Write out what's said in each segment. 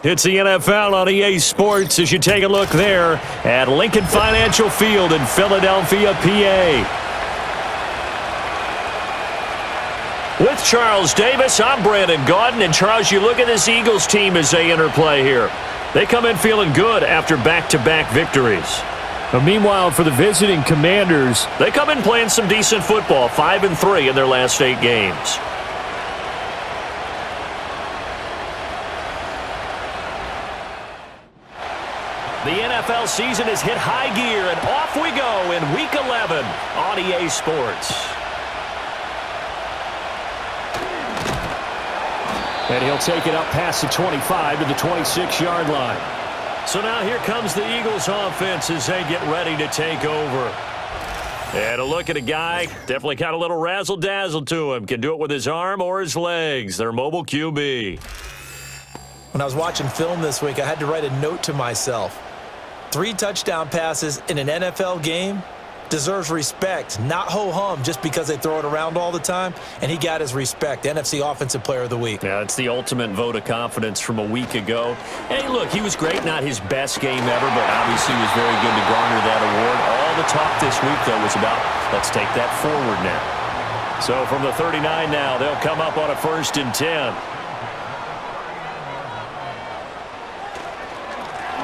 It's the NFL on EA Sports as you take a look there at Lincoln Financial Field in Philadelphia, PA. With Charles Davis, I'm Brandon Gaudin. And Charles, you look at this Eagles team as they interplay here. They come in feeling good after back-to-back victories. But meanwhile, for the visiting Commanders, they come in playing some decent football, 5-3 in their last 8 games. The NFL season has hit high gear, and off we go in Week 11 on EA Sports. And he'll take it up past the 25 to the 26-yard line. So now here comes the Eagles offense as they get ready to take over. And a look at a guy, definitely got a little razzle-dazzle to him. Can do it with his arm or his legs. Their mobile QB. When I was watching film this week, I had to write a note to myself. 3 touchdown passes in an NFL game deserves respect, not ho-hum just because they throw it around all the time. And he got his respect, NFC Offensive Player of the Week. Yeah, it's the ultimate vote of confidence from a week ago. Hey, look, he was great, not his best game ever, but obviously he was very good to garner that award. All the talk this week, though, was about let's take that forward now. So from the 39 now, they'll come up on a 1st and 10.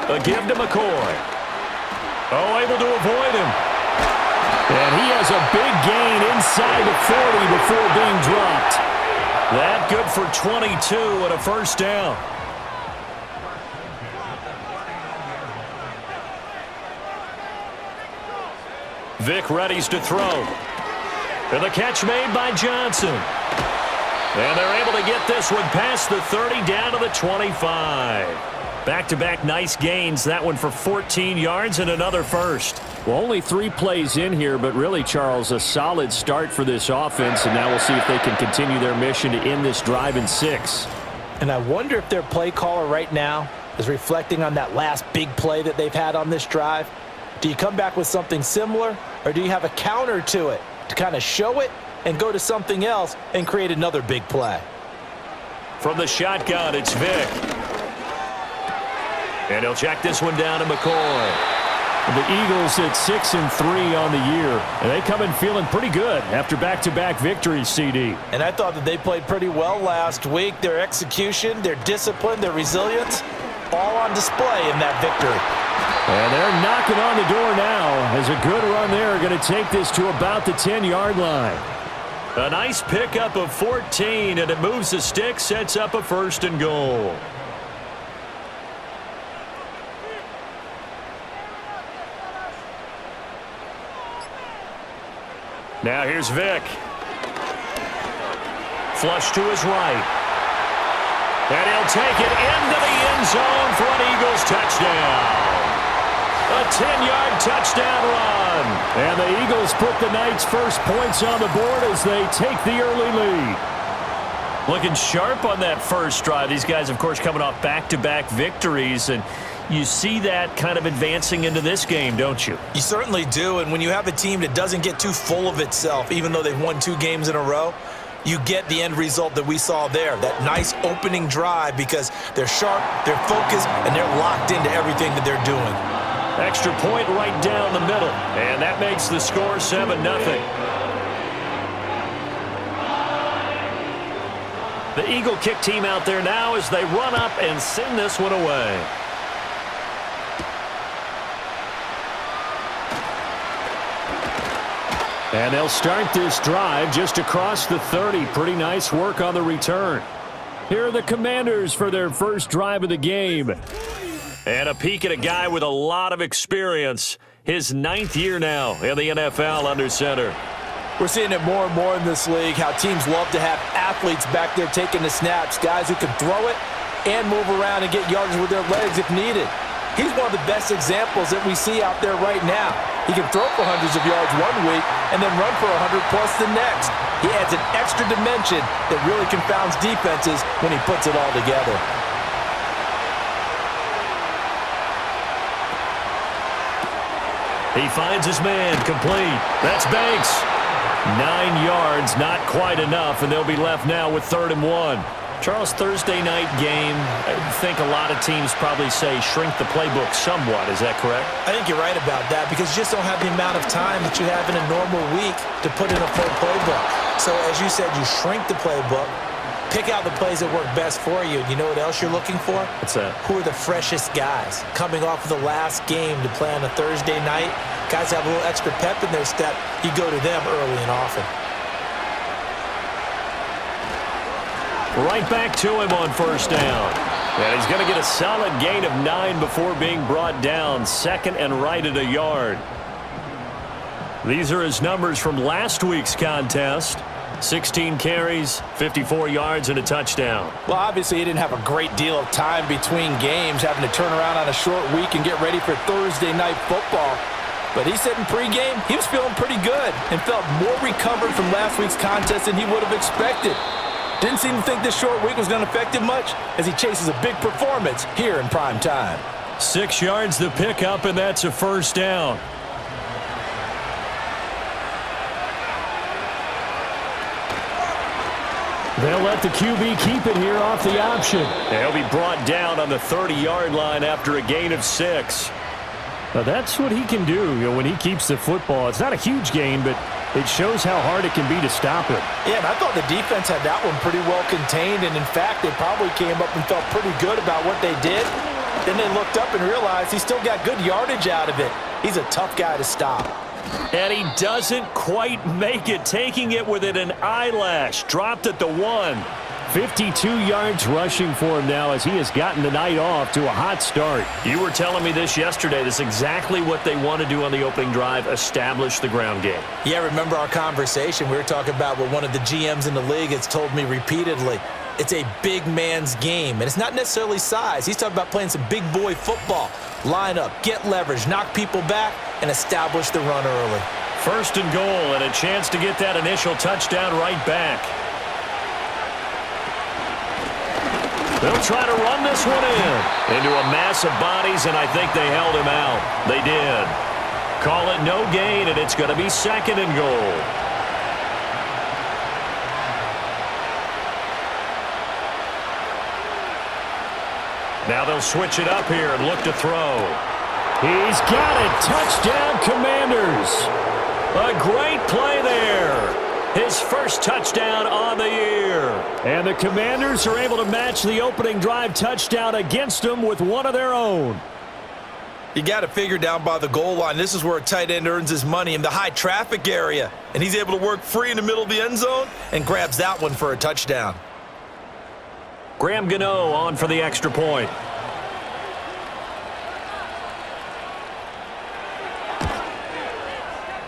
A give to McCoy. Oh, able to avoid him. And he has a big gain inside the 40 before being dropped. That good for 22 and a 1st down. Vic readies to throw. And the catch made by Johnson. And they're able to get this one past the 30 down to the 25. Back-to-back nice gains. That one for 14 yards and another 1st. Well, only 3 plays in here, but really, Charles, a solid start for this offense. And now we'll see if they can continue their mission to end this drive in 6. And I wonder if their play caller right now is reflecting on that last big play that they've had on this drive. Do you come back with something similar, or do you have a counter to it to kind of show it and go to something else and create another big play? From the shotgun, it's Vic. And he'll check this one down to McCoy. The Eagles at 6-3 on the year, and they come in feeling pretty good after back-to-back victories, CD. And I thought that they played pretty well last week. Their execution, their discipline, their resilience, all on display in that victory. And they're knocking on the door now as a good run there going to take this to about the 10-yard line. A nice pickup of 14, and it moves the stick, sets up a 1st and goal. Now here's Vic. Flush to his right. And he'll take it into the end zone for an Eagles touchdown. A 10-yard touchdown run. And the Eagles put the Knights' first points on the board as they take the early lead. Looking sharp on that first drive. These guys, of course, coming off back-to-back victories, and you see that kind of advancing into this game, don't you? You certainly do, and when you have a team that doesn't get too full of itself, even though they've won 2 games in a row, you get the end result that we saw there, that nice opening drive, because they're sharp, they're focused, and they're locked into everything that they're doing. Extra point right down the middle, and that makes the score 7-0. The Eagle kick team out there now as they run up and send this one away. And they'll start this drive just across the 30. Pretty nice work on the return. Here are the Commanders for their first drive of the game. And a peek at a guy with a lot of experience. His 9th year now in the NFL under center. We're seeing it more and more in this league, how teams love to have athletes back there taking the snaps, guys who can throw it and move around and get yardage with their legs if needed. He's one of the best examples that we see out there right now. He can throw for hundreds of yards one week and then run for 100+ the next. He adds an extra dimension that really confounds defenses when he puts it all together. He finds his man, complete. That's Banks. 9 yards, not quite enough, and they'll be left now with 3rd and 1. Charles, Thursday night game, I think a lot of teams probably say shrink the playbook somewhat. Is that correct? I think you're right about that because you just don't have the amount of time that you have in a normal week to put in a full playbook. So as you said, you shrink the playbook, pick out the plays that work best for you. And you know what else you're looking for? What's that? Who are the freshest guys coming off of the last game to play on a Thursday night? Guys have a little extra pep in their step. You go to them early and often. Right back to him on first down. And he's going to get a solid gain of 9 before being brought down. Second and right at a yard. These are his numbers from last week's contest. 16 carries, 54 yards, and a touchdown. Well, obviously, he didn't have a great deal of time between games, having to turn around on a short week and get ready for Thursday night football. But he said in pregame he was feeling pretty good and felt more recovered from last week's contest than he would have expected. Didn't seem to think this short week was going to affect him much as he chases a big performance here in prime time. 6 yards the pickup, and that's a first down. They'll let the QB keep it here off the option. He'll be brought down on the 30-yard line after a gain of 6. Now that's what he can do, when he keeps the football. It's not a huge gain, but it shows how hard it can be to stop it. Yeah, and I thought the defense had that one pretty well contained, and in fact, they probably came up and felt pretty good about what they did. Then they looked up and realized he still got good yardage out of it. He's a tough guy to stop. And he doesn't quite make it, taking it within an eyelash. Dropped at the 1. 52 yards rushing for him now as he has gotten the night off to a hot start. You were telling me this yesterday. This is exactly what they want to do on the opening drive, establish the ground game. Yeah, remember our conversation? We were talking about what one of the GMs in the league has told me repeatedly. It's a big man's game, and it's not necessarily size. He's talking about playing some big boy football. Line up, get leverage, knock people back, and establish the run early. First and goal, and a chance to get that initial touchdown right back. They'll try to run this one into a mass of bodies, and I think they held him out. They did. Call it no gain, and it's going to be second and goal. Now they'll switch it up here and look to throw. He's got it. Touchdown, Commanders. A great play there. His first touchdown on the year. And the Commanders are able to match the opening drive touchdown against them with one of their own. You got to figure down by the goal line. This is where a tight end earns his money in the high traffic area. And he's able to work free in the middle of the end zone and grabs that one for a touchdown. Graham Gano on for the extra point.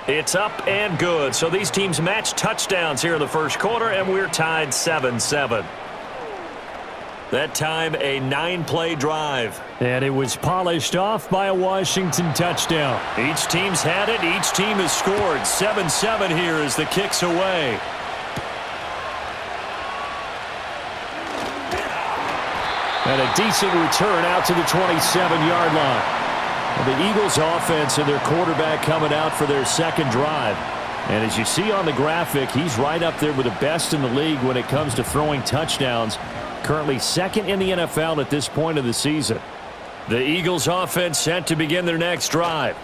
It's up and good. So these teams match touchdowns here in the first quarter, and we're tied 7-7. That time, a 9-play drive. And it was polished off by a Washington touchdown. Each team's had it. Each team has scored. 7-7 here as the kick's away. And a decent return out to the 27-yard line. The Eagles offense and their quarterback coming out for their second drive. And as you see on the graphic, he's right up there with the best in the league when it comes to throwing touchdowns. Currently second in the NFL at this point of the season. The Eagles offense set to begin their next drive.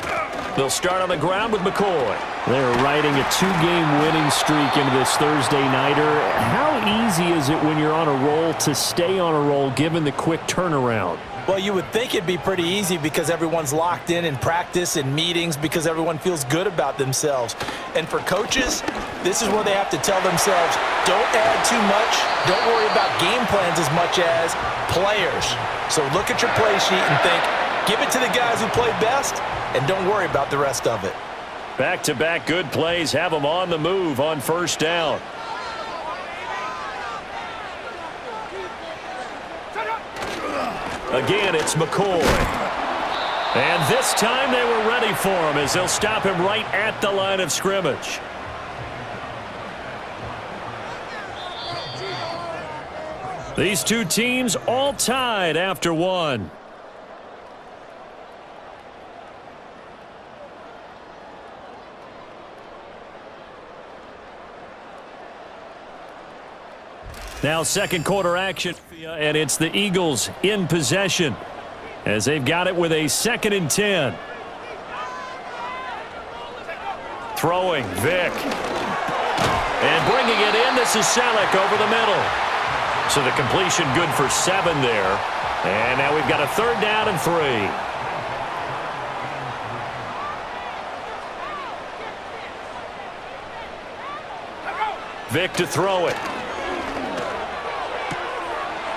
They'll start on the ground with McCoy. They're riding a 2-game winning streak into this Thursday nighter. How easy is it when you're on a roll to stay on a roll given the quick turnaround? Well, you would think it'd be pretty easy because everyone's locked in practice and meetings because everyone feels good about themselves. And for coaches, this is where they have to tell themselves, don't add too much. Don't worry about game plans as much as players. So look at your play sheet and think, give it to the guys who play best, and don't worry about the rest of it. Back-to-back good plays have them on the move on first down. Again, it's McCoy. And this time they were ready for him as they'll stop him right at the line of scrimmage. These two teams all tied after one. Now second quarter action, and it's the Eagles in possession as they've got it with a 2nd and 10. Throwing, Vick. And bringing it in, this is Selleck over the middle. So the completion good for 7 there. And now we've got a 3rd down and 3. Vick to throw it.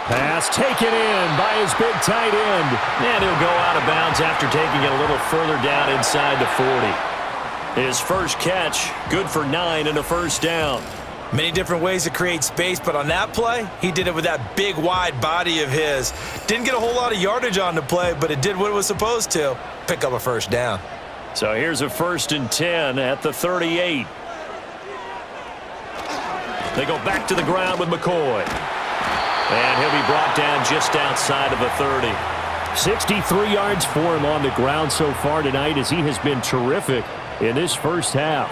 Pass taken in by his big tight end. And he'll go out of bounds after taking it a little further down inside the 40. His first catch, good for 9 and a 1st down. Many different ways to create space, but on that play, he did it with that big, wide body of his. Didn't get a whole lot of yardage on the play, but it did what it was supposed to, pick up a 1st down. So here's a 1st and 10 at the 38. They go back to the ground with McCoy. And he'll be brought down just outside of the 30. 63 yards for him on the ground so far tonight as he has been terrific in this first half.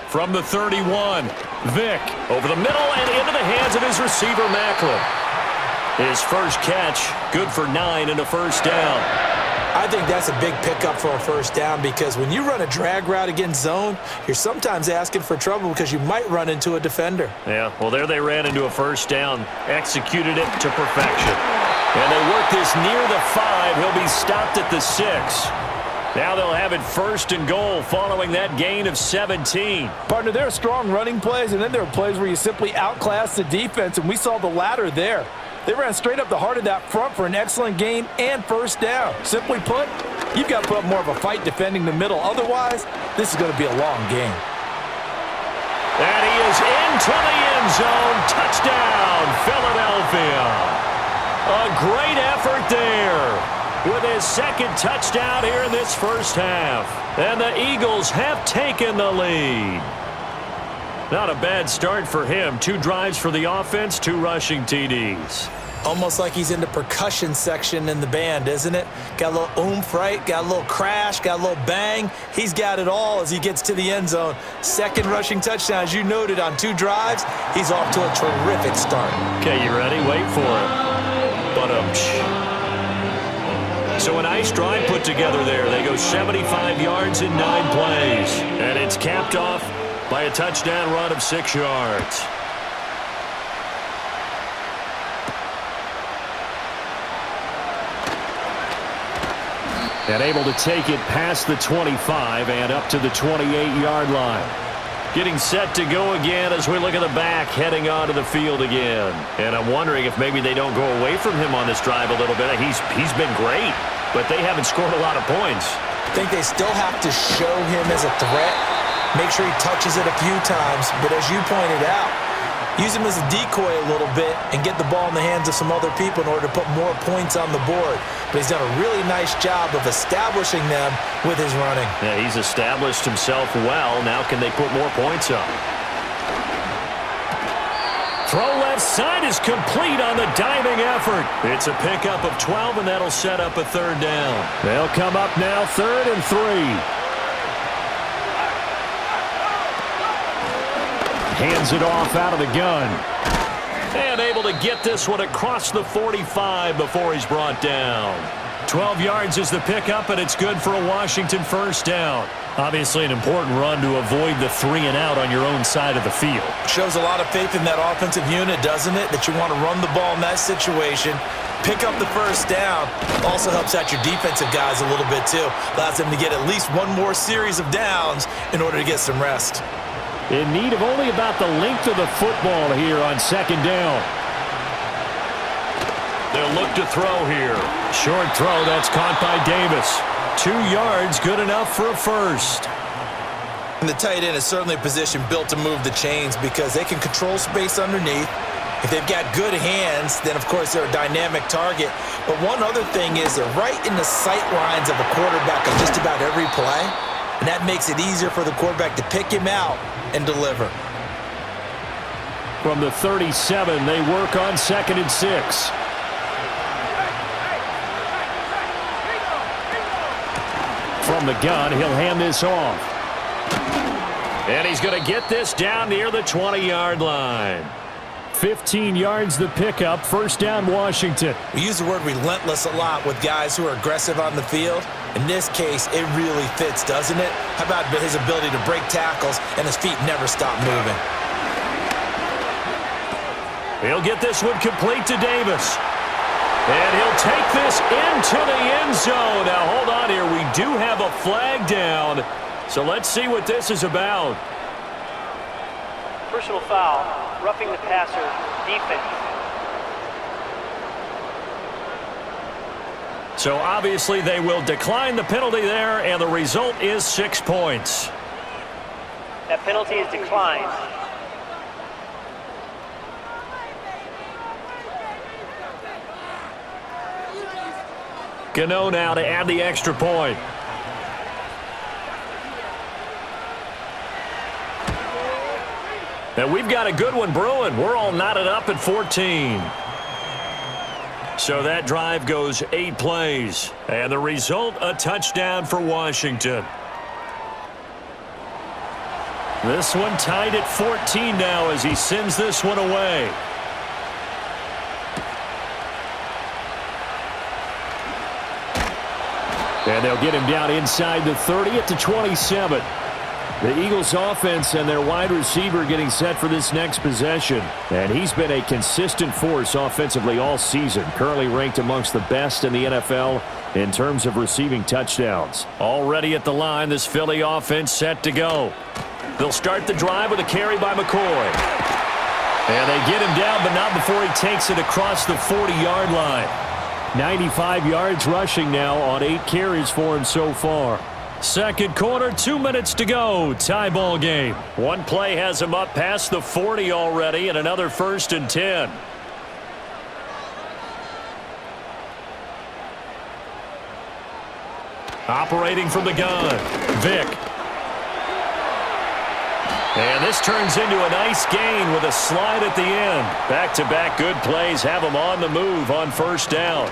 From the 31, Vick over the middle and into the hands of his receiver, Macklin. His first catch, good for 9 and a 1st down. I think that's a big pickup for a 1st down because when you run a drag route against zone, you're sometimes asking for trouble because you might run into a defender. Yeah, well, there they ran into a 1st down, executed it to perfection. And they work this near the 5. He'll be stopped at the 6. Now they'll have it 1st and goal following that gain of 17. Partner, there are strong running plays, and then there are plays where you simply outclass the defense, and we saw the latter there. They ran straight up the heart of that front for an excellent gain and 1st down. Simply put, you've got to put up more of a fight defending the middle. Otherwise, this is going to be a long game. And he is into the end zone. Touchdown, Philadelphia. A great effort there with his 2nd touchdown here in this first half. And the Eagles have taken the lead. Not a bad start for him. 2 drives for the offense, 2 rushing TDs. Almost like he's in the percussion section in the band, isn't it? Got a little oomph, right? Got a little crash, got a little bang. He's got it all as he gets to the end zone. 2nd rushing touchdown, as you noted, on 2 drives. He's off to a terrific start. Okay, you ready? Wait for it. So a nice drive put together there. They go 75 yards in 9 plays. And it's capped off by a touchdown run of 6 yards. And able to take it past the 25 and up to the 28-yard line. Getting set to go again as we look at the back heading onto the field again. And I'm wondering if maybe they don't go away from him on this drive a little bit. He's been great, but they haven't scored a lot of points. I think they still have to show him as a threat. Make sure he touches it a few times. But as you pointed out, use him as a decoy a little bit and get the ball in the hands of some other people in order to put more points on the board. But he's done a really nice job of establishing them with his running. Yeah, he's established himself well. Now can they put more points up? Throw left side is complete on the diving effort. It's a pickup of 12, and that'll set up a 3rd down. They'll come up now 3rd and 3. Hands it off out of the gun. And able to get this one across the 45 before he's brought down. 12 yards is the pickup, and it's good for a Washington 1st down. Obviously an important run to avoid the 3 and out on your own side of the field. Shows a lot of faith in that offensive unit, doesn't it? That you want to run the ball in that situation. Pick up the 1st down. Also helps out your defensive guys a little bit too. Allows them to get at least one more series of downs in order to get some rest. In need of only about the length of the football here on 2nd down. They'll look to throw here. Short throw, that's caught by Davis. 2 yards, good enough for a 1st. And the tight end is certainly a position built to move the chains because they can control space underneath. If they've got good hands, then of course they're a dynamic target. But one other thing is they're right in the sight lines of a quarterback on just about every play. And that makes it easier for the quarterback to pick him out and deliver. From the 37, they work on 2nd and 6. From the gun, he'll hand this off. And he's going to get this down near the 20-yard line. 15 yards the pickup. First down, Washington. We use the word relentless a lot with guys who are aggressive on the field. In this case, it really fits, doesn't it? How about his ability to break tackles and his feet never stop moving? He'll get this one complete to Davis. And he'll take this into the end zone. Now, hold on here. We do have a flag down. So let's see what this is about. Personal foul, roughing the passer, defense. So obviously they will decline the penalty there, and the result is 6 points. That penalty is declined. Gano now to add the extra point. And we've got a good one brewing. We're all knotted up at 14. So that drive goes 8 plays. And the result, a touchdown for Washington. This one tied at 14 now as he sends this one away. And they'll get him down inside the 30 at the 27. The Eagles offense and their wide receiver getting set for this next possession. And he's been a consistent force offensively all season. Currently ranked amongst the best in the NFL in terms of receiving touchdowns. Already at the line, this Philly offense set to go. They'll start the drive with a carry by McCoy. And they get him down, but not before he takes it across the 40-yard line. 95 yards rushing now on 8 carries for him so far. Second quarter, 2 minutes to go. Tie ball game. One play has him up past the 40 already, and another 1st and 10. Operating from the gun, Vick. And this turns into a nice gain with a slide at the end. Back-to-back good plays have him on the move on first down.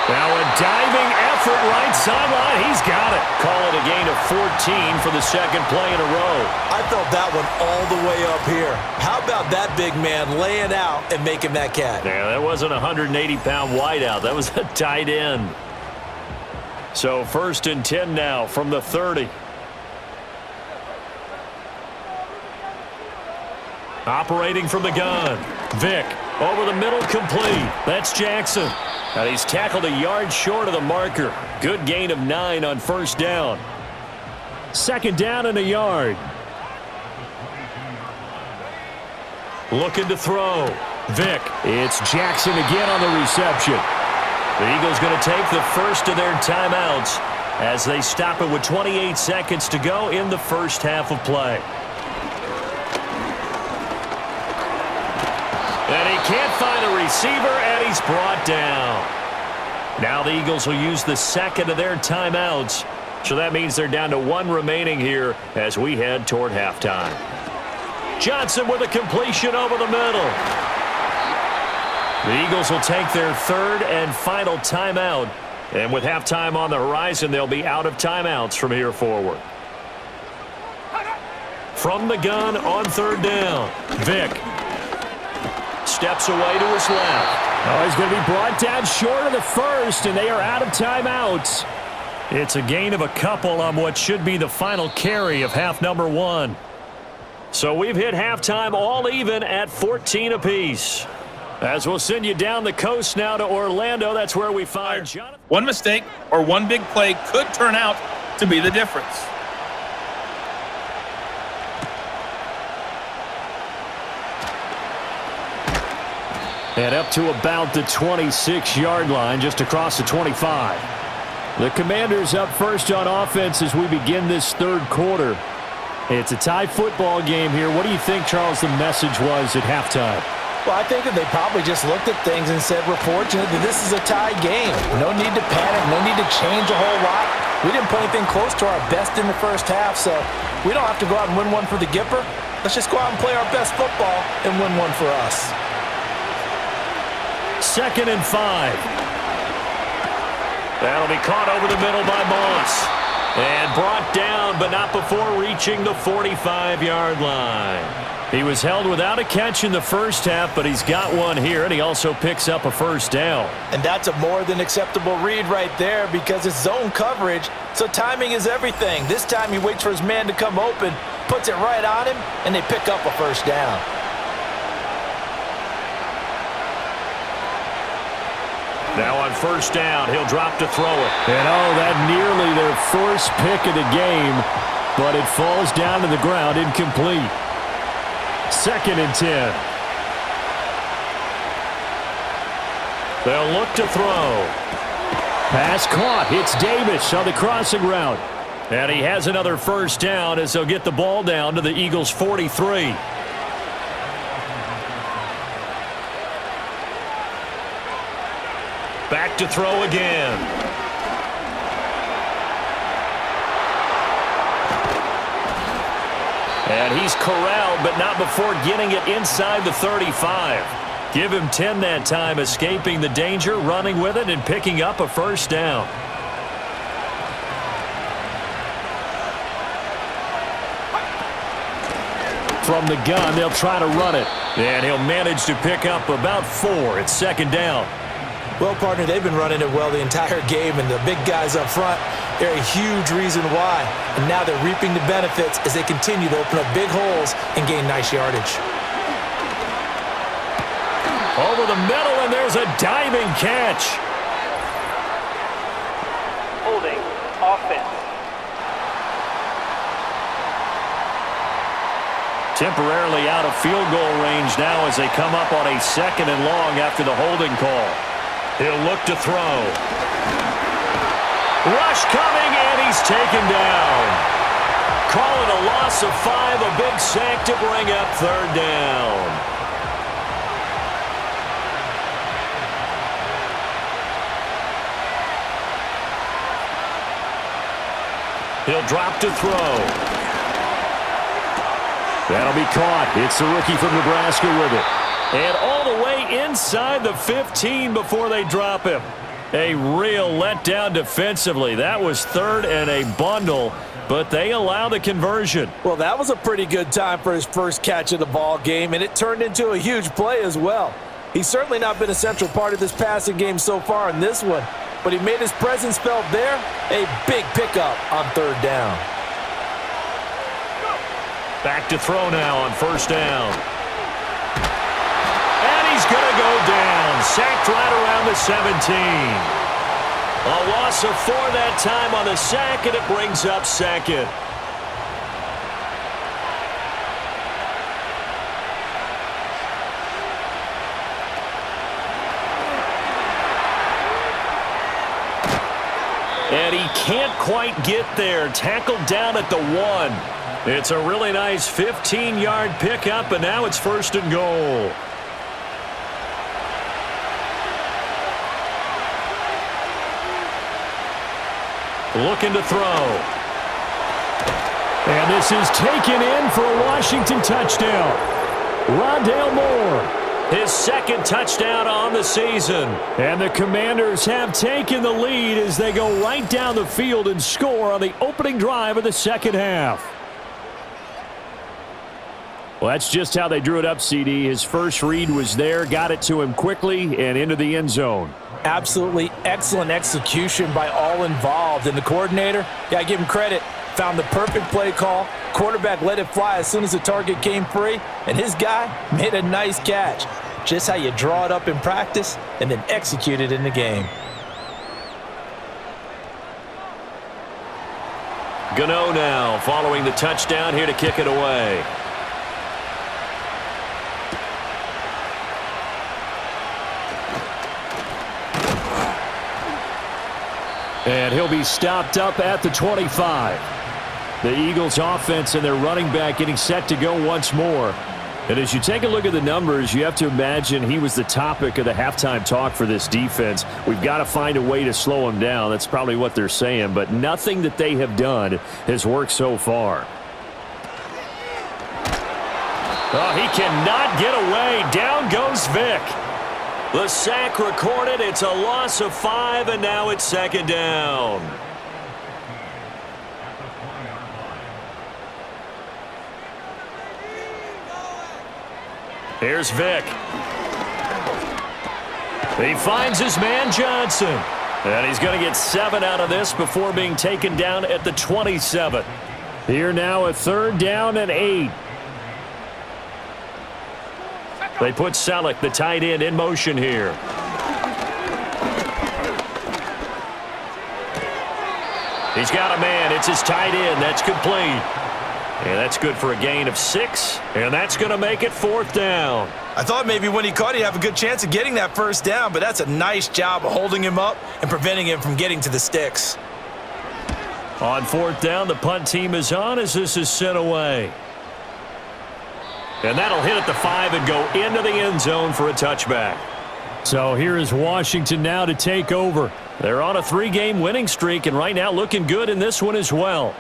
Now a diving effort right sideline. He's got it. Call it a gain of 14 for the second play in a row. I felt that one all the way up here. How about that big man laying out and making that catch? Yeah, that wasn't a 180-pound wideout. That was a tight end. So 1st and 10 now from the 30. Operating from the gun. Vick over the middle, complete. That's Jackson. And he's tackled a yard short of the marker. Good gain of 9 on first down. Second down and a yard. Looking to throw. Vick. It's Jackson again on the reception. The Eagles going to take the first of their timeouts as they stop it with 28 seconds to go in the first half of play. And he can't find a receiver, and he's brought down. Now the Eagles will use the second of their timeouts. So that means they're down to 1 remaining here as we head toward halftime. Johnson with a completion over the middle. The Eagles will take their 3rd and final timeout. And with halftime on the horizon, they'll be out of timeouts from here forward. From the gun on 3rd down, Vick. Steps away to his left. Oh, he's going to be brought down short of the first, and they are out of timeouts. It's a gain of a couple on what should be the final carry of half number 1. So we've hit halftime all even at 14 apiece. As we'll send you down the coast now to Orlando, that's where we find Jonathan. One mistake or one big play could turn out to be the difference. And up to about the 26-yard line, just across the 25. The Commanders up first on offense as we begin this 3rd quarter. It's a tie football game here. What do you think, Charles, the message was at halftime? Well, I think that they probably just looked at things and said, we're fortunate that this is a tie game. No need to panic, no need to change a whole lot. We didn't put anything close to our best in the first half, so we don't have to go out and win one for the Gipper. Let's just go out and play our best football and win one for us. 2nd and 5. That'll be caught over the middle by Moss. And brought down, but not before reaching the 45-yard line. He was held without a catch in the first half, but he's got one here, and he also picks up a first down. And that's a more than acceptable read right there because it's zone coverage, so timing is everything. This time he waits for his man to come open, puts it right on him, and they pick up a first down. Now on first down, he'll drop to throw it. And oh, that nearly their first pick of the game, but it falls down to the ground incomplete. 2nd and 10. They'll look to throw. Pass caught. It's Davis on the crossing route. And he has another first down as they'll get the ball down to the Eagles' 43. Back to throw again. And he's corralled, but not before getting it inside the 35. Give him 10 that time, escaping the danger, running with it, and picking up a first down. From the gun, they'll try to run it. And he'll manage to pick up about 4. It's 2nd down. Well, partner, they've been running it well the entire game, and the big guys up front, they're a huge reason why. And now they're reaping the benefits as they continue to open up big holes and gain nice yardage. Over the middle, and there's a diving catch. Holding. Offense. Temporarily out of field goal range now as they come up on a 2nd and long after the holding call. He'll look to throw. Rush coming, and he's taken down. Call it a loss of 5, a big sack to bring up 3rd down. He'll drop to throw. That'll be caught. It's the rookie from Nebraska with it. And all the way inside the 15 before they drop him. A real letdown defensively. That was 3rd and a bundle, but they allow the conversion. Well, that was a pretty good time for his first catch of the ball game, and it turned into a huge play as well. He's certainly not been a central part of this passing game so far in this one, but he made his presence felt there. A big pickup on 3rd down. Back to throw now on first down. And he's going to go down. Sacked right around the 17. A loss of 4 that time on the sack, and it brings up 2nd. And he can't quite get there. Tackled down at the 1. It's a really nice 15-yard pickup, and now it's 1st and goal. Looking to throw. And this is taken in for a Washington touchdown. Rondale Moore, his 2nd touchdown on the season. And the Commanders have taken the lead as they go right down the field and score on the opening drive of the 2nd half. Well, that's just how they drew it up, CD. His first read was there, got it to him quickly, and into the end zone. Absolutely excellent execution by all involved. And the coordinator, yeah, I give him credit, found the perfect play call. Quarterback let it fly as soon as the target came free, and his guy made a nice catch. Just how you draw it up in practice and then execute it in the game. Gano now following the touchdown here to kick it away. And he'll be stopped up at the 25. The Eagles offense and their running back getting set to go once more. And as you take a look at the numbers, you have to imagine he was the topic of the halftime talk for this defense. We've got to find a way to slow him down. That's probably what they're saying. But nothing that they have done has worked so far. Oh, he cannot get away. Down goes Vick. The sack recorded. It's a loss of 5, and now it's 2nd down. Here's Vick. He finds his man Johnson. And he's going to get 7 out of this before being taken down at the 27. Here now a 3rd down and 8. They put Selleck, the tight end, in motion here. He's got a man. It's his tight end. That's complete. And that's good for a gain of 6. And that's going to make it 4th down. I thought maybe when he caught, he'd have a good chance of getting that 1st down, but that's a nice job of holding him up and preventing him from getting to the sticks. On 4th down, the punt team is on as this is sent away. And that'll hit at the 5 and go into the end zone for a touchback. So here is Washington now to take over. They're on a 3-game winning streak, and right now looking good in this one as well.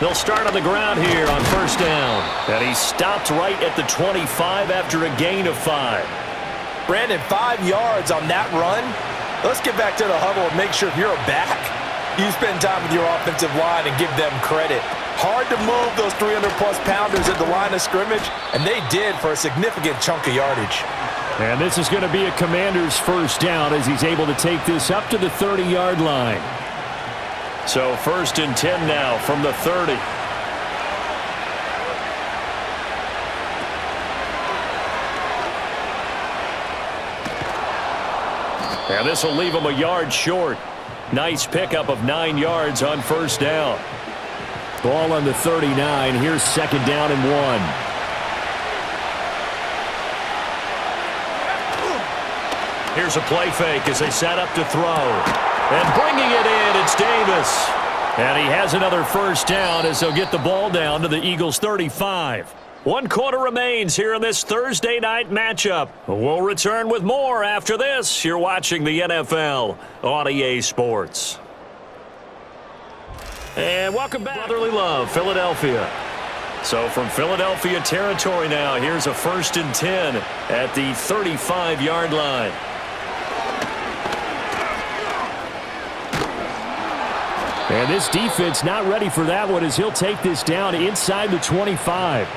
They'll start on the ground here on 1st down. And he stopped right at the 25 after a gain of 5. Brandon, 5 yards on that run. Let's get back to the huddle and make sure if you're a back, you spend time with your offensive line and give them credit. Hard to move those 300-plus pounders at the line of scrimmage, and they did for a significant chunk of yardage. And this is going to be a Commander's 1st down as he's able to take this up to the 30-yard line. So 1st and 10 now from the 30. And this will leave him a yard short. Nice pickup of 9 yards on 1st down. Ball on the 39. Here's 2nd down and 1. Here's a play fake as they set up to throw. And bringing it in, it's Davis. And he has another 1st down as they'll get the ball down to the Eagles' 35. 1 quarter remains here in this Thursday night matchup. We'll return with more after this. You're watching the NFL on EA Sports. And welcome back, Brotherly Love, Philadelphia. So from Philadelphia territory now, here's a 1st and 10 at the 35-yard line. And this defense not ready for that one as he'll take this down inside the 25.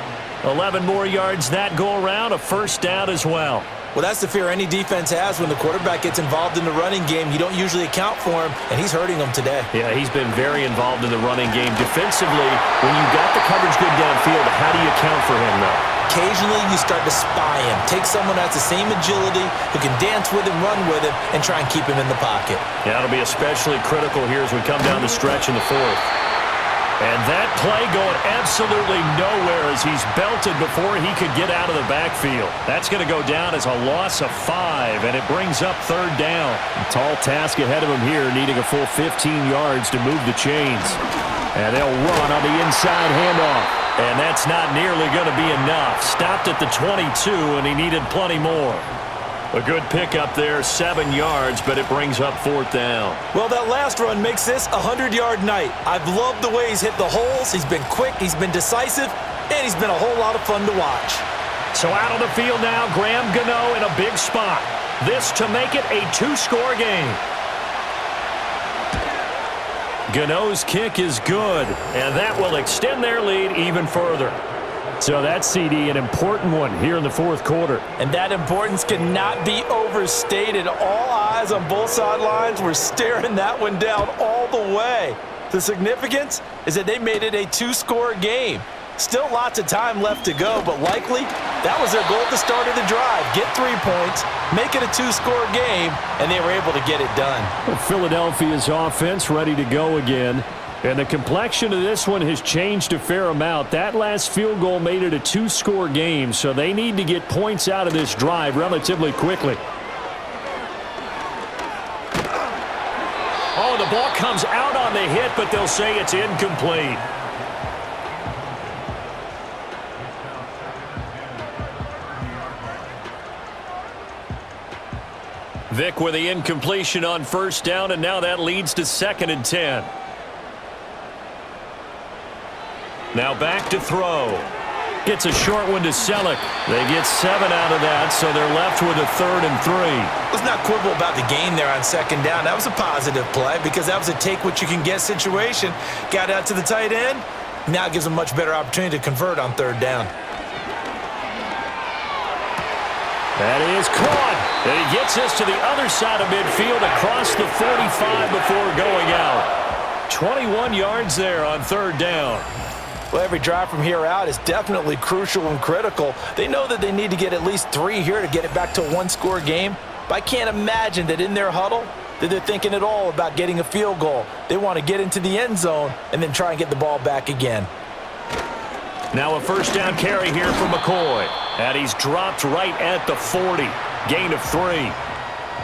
11 more yards that go around, a 1st down as well. Well, that's the fear any defense has when the quarterback gets involved in the running game. You don't usually account for him, and he's hurting them today. Yeah, he's been very involved in the running game. Defensively, when you got the coverage good downfield, how do you account for him, though? Occasionally, you start to spy him. Take someone that has the same agility, who can dance with him, run with him, and try and keep him in the pocket. Yeah, it'll be especially critical here as we come down the stretch in the 4th. And that play going absolutely nowhere as he's belted before he could get out of the backfield. That's going to go down as a loss of 5, and it brings up 3rd down. A tall task ahead of him here, needing a full 15 yards to move the chains. And they'll run on the inside handoff. And that's not nearly going to be enough. Stopped at the 22, and he needed plenty more. A good pickup there, 7 yards, but it brings up 4th down. Well, that last run makes this a 100-yard night. I've loved the way he's hit the holes. He's been quick, he's been decisive, and he's been a whole lot of fun to watch. So out on the field now, Graham Gano in a big spot. This to make it a 2-score game. Gano's kick is good, and that will extend their lead even further. So that's, CD, an important one here in the 4th quarter. And that importance cannot be overstated. All eyes on both sidelines were staring that one down all the way. The significance is that they made it a 2-score game. Still lots of time left to go, but likely that was their goal at the start of the drive. Get 3 points, make it a 2-score game, and they were able to get it done. Well, Philadelphia's offense ready to go again. And the complexion of this one has changed a fair amount. That last field goal made it a 2-score game, so they need to get points out of this drive relatively quickly. Oh, the ball comes out on the hit, but they'll say it's incomplete. Vick with the incompletion on 1st down, and now that leads to 2nd and 10. Now back to throw. Gets a short one to Selleck. They get 7 out of that, so they're left with a 3rd and 3. Let's not quibble about the gain there on 2nd down. That was a positive play because that was a take-what-you-can-get situation. Got out to the tight end. Now it gives them a much better opportunity to convert on 3rd down. That is caught. And he gets this to the other side of midfield across the 45 before going out. 21 yards there on 3rd down. Well, every drive from here out is definitely crucial and critical. They know that they need to get at least 3 here to get it back to a 1-score game. But I can't imagine that in their huddle that they're thinking at all about getting a field goal. They want to get into the end zone and then try and get the ball back again. Now a 1st down carry here for McCoy. And he's dropped right at the 40. Gain of 3.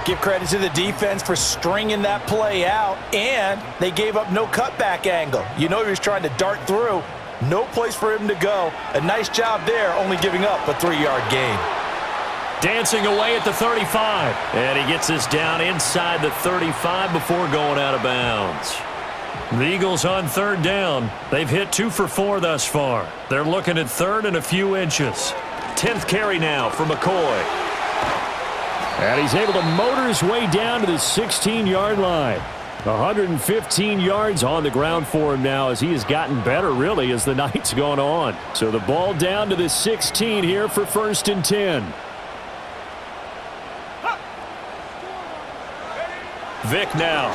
Give credit to the defense for stringing that play out, and they gave up no cutback angle. You know he was trying to dart through. No place for him to go. A nice job there, only giving up a 3-yard gain. Dancing away at the 35. And he gets this down inside the 35 before going out of bounds. The Eagles on 3rd down. They've hit 2 for 4 thus far. They're looking at 3rd and a few inches. 10th carry now for McCoy. And he's able to motor his way down to the 16-yard line. 115 yards on the ground for him now as he has gotten better, really, as the night's gone on. So the ball down to the 16 here for 1st and 10. Vick now.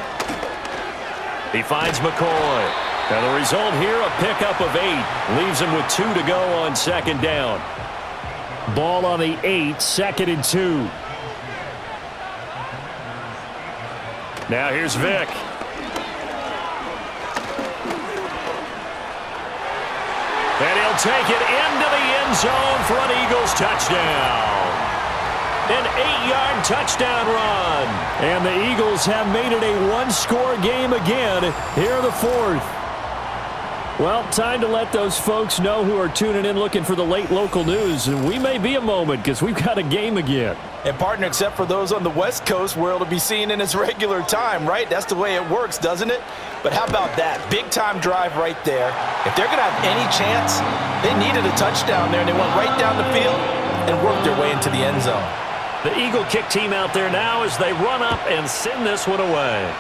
He finds McCoy. And the result here, a pickup of 8. Leaves him with 2 to go on 2nd down. Ball on the 8, 2nd and 2. Now here's Vick. And he'll take it into the end zone for an Eagles touchdown. An 8-yard touchdown run. And the Eagles have made it a 1-score game again here in the 4th. Well, time to let those folks know who are tuning in looking for the late local news. And we may be a moment because we've got a game again. And partner, except for those on the West Coast where it'll be seen in its regular time, right? That's the way it works, doesn't it? But how about that? Big-time drive right there. If they're going to have any chance, they needed a touchdown there, and they went right down the field and worked their way into the end zone. The Eagle kick team out there now as they run up and send this one away.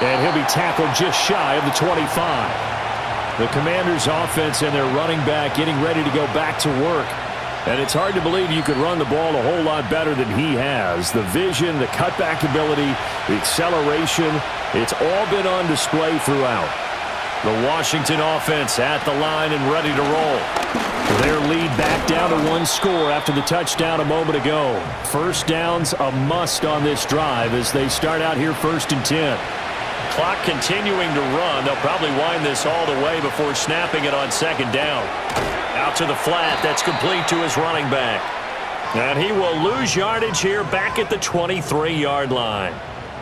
And he'll be tackled just shy of the 25. The Commanders' offense and their running back getting ready to go back to work. And it's hard to believe you could run the ball a whole lot better than he has. The vision, the cutback ability, the acceleration, it's all been on display throughout. The Washington offense at the line and ready to roll. Their lead back down to 1 score after the touchdown a moment ago. 1st down's a must on this drive as they start out here 1st and 10. Clock continuing to run. They'll probably wind this all the way before snapping it on 2nd down. Out to the flat. That's complete to his running back. And he will lose yardage here back at the 23-yard line.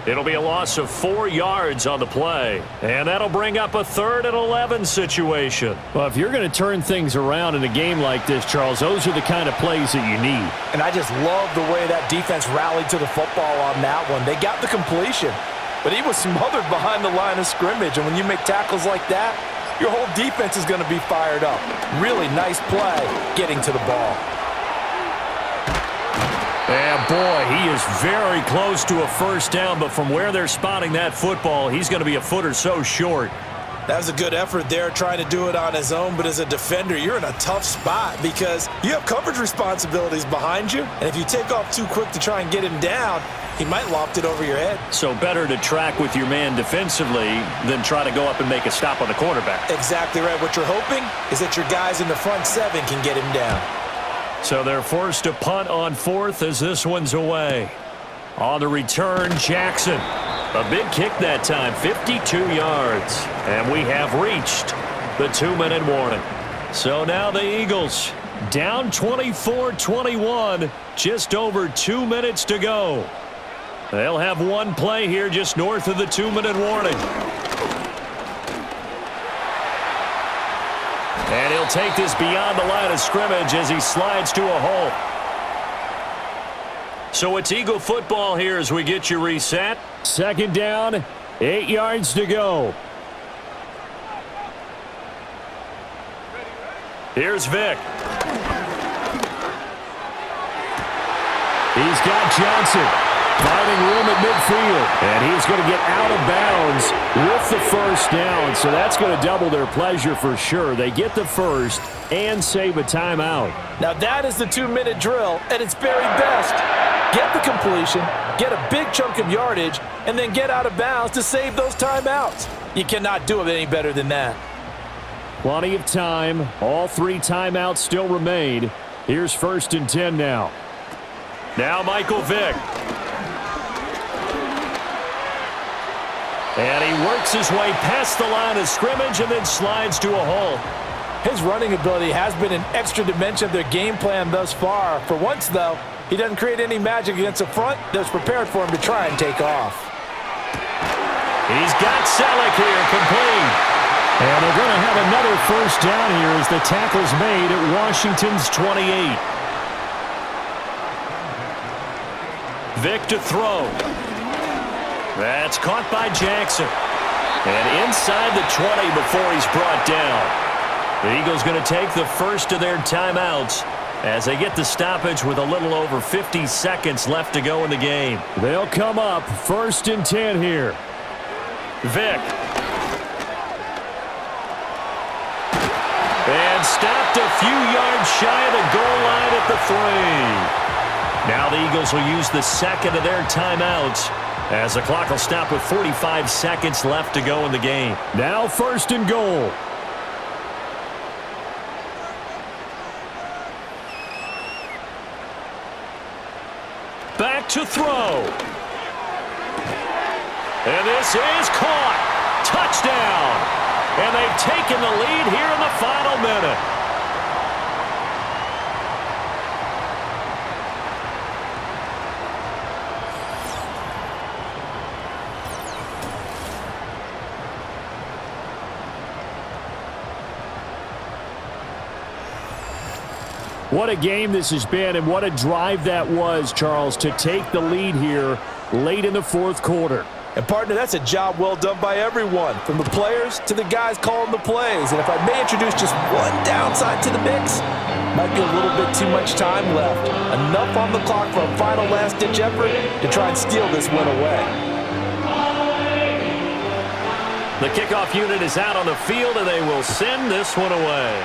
It'll be a loss of 4 yards on the play. And that'll bring up a 3rd and 11 situation. Well, if you're going to turn things around in a game like this, Charles, those are the kind of plays that you need. And I just love the way that defense rallied to the football on that one. They got the completion, but he was smothered behind the line of scrimmage. And when you make tackles like that, your whole defense is going to be fired up. Really nice play getting to the ball. And boy, he is very close to a 1st down, but from where they're spotting that football, he's going to be a foot or so short. That was a good effort there, trying to do it on his own, but as a defender, you're in a tough spot because you have coverage responsibilities behind you, and if you take off too quick to try and get him down, he might loft it over your head. So better to track with your man defensively than try to go up and make a stop on the quarterback. Exactly right. What you're hoping is that your guys in the front 7 can get him down. So they're forced to punt on 4th as this one's away. On the return, Jackson. A big kick that time, 52 yards. And we have reached the 2-minute warning. So now the Eagles down 24-21, just over 2 minutes to go. They'll have one play here just north of the 2-minute warning. And he'll take this beyond the line of scrimmage as he slides to a hole. So it's Eagle football here as we get you reset. 2nd down, 8 yards to go. Here's Vic. He's got Johnson finding room at midfield. And he's going to get out of bounds with the first down. So that's going to double their pleasure for sure. They get the first and save a timeout. Now that is the 2-minute drill at its very best. Get the completion, get a big chunk of yardage, and then get out of bounds to save those timeouts. You cannot do it any better than that. Plenty of time. All 3 timeouts still remain. Here's 1st and 10 now. Now Michael Vick. And he works his way past the line of scrimmage and then slides to a hole. His running ability has been an extra dimension of their game plan thus far. For once, though, he doesn't create any magic against the front that's prepared for him to try and take off. He's got Selleck here, complete. And they're going to have another first down here as the tackle's made at Washington's 28. Vic to throw. That's caught by Jackson. And inside the 20 before he's brought down. The Eagles going to take the first of their timeouts as they get the stoppage with a little over 50 seconds left to go in the game. They'll come up 1st and 10 here. Vic. And stopped a few yards shy of the goal line at the 3. Now the Eagles will use the second of their timeouts as the clock will stop with 45 seconds left to go in the game. Now 1st and goal. Back to throw. And this is caught. Touchdown. And they've taken the lead here in the final minute. What a game this has been, and what a drive that was, Charles, to take the lead here late in the 4th quarter. And, partner, that's a job well done by everyone, from the players to the guys calling the plays. And if I may introduce just one downside to the mix, might be a little bit too much time left. Enough on the clock for a final last-ditch effort to try and steal this win away. The kickoff unit is out on the field, and they will send this one away.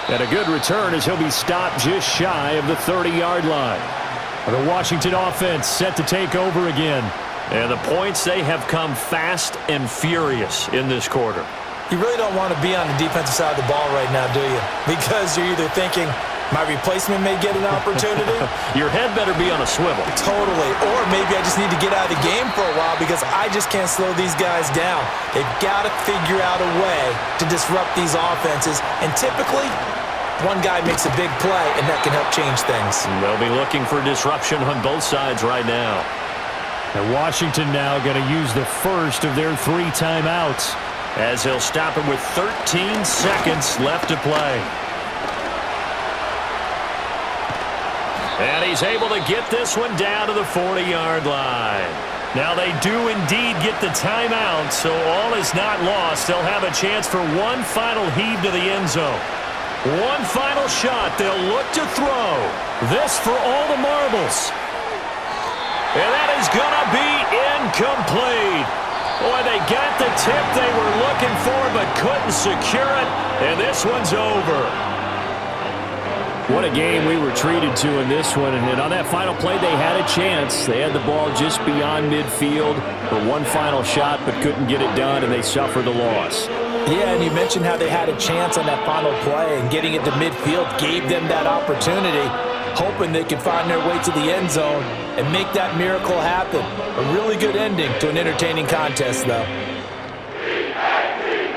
And a good return as he'll be stopped just shy of the 30-yard line. The Washington offense set to take over again. And the points, they have come fast and furious in this quarter. You really don't want to be on the defensive side of the ball right now, do you? Because you're either thinking, my replacement may get an opportunity. Your head better be on a swivel. Totally. Or maybe I just need to get out of the game for a while because I just can't slow these guys down. They've got to figure out a way to disrupt these offenses. And typically, one guy makes a big play, and that can help change things. They'll be looking for disruption on both sides right now. And Washington now going to use the first of their 3 timeouts as they'll stop it with 13 seconds left to play. And he's able to get this one down to the 40-yard line. Now they do indeed get the timeout, so all is not lost. They'll have a chance for one final heave to the end zone. One final shot. They'll look to throw. This for all the marbles. And that is going to be incomplete. Boy, they got the tip they were looking for but couldn't secure it. And this one's over. What a game we were treated to in this one. And on that final play, they had a chance. They had the ball just beyond midfield for one final shot but couldn't get it done, and they suffered the loss. Yeah, and you mentioned how they had a chance on that final play, and getting it to midfield gave them that opportunity, hoping they could find their way to the end zone and make that miracle happen. A really good ending to an entertaining contest, though.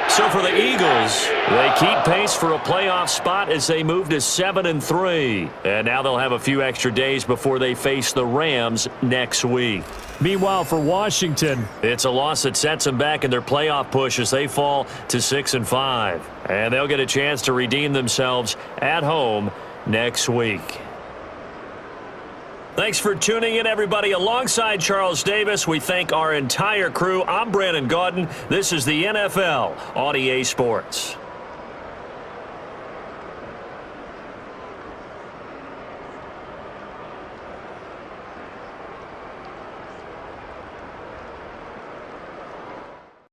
So for the Eagles, they keep pace for a playoff spot as they move to 7-3. And now they'll have a few extra days before they face the Rams next week. Meanwhile, for Washington, it's a loss that sets them back in their playoff push as they fall to 6-5. And they'll get a chance to redeem themselves at home next week. Thanks for tuning in, everybody. Alongside Charles Davis, we thank our entire crew. I'm Brandon Gaudin. This is the NFL on EA Sports.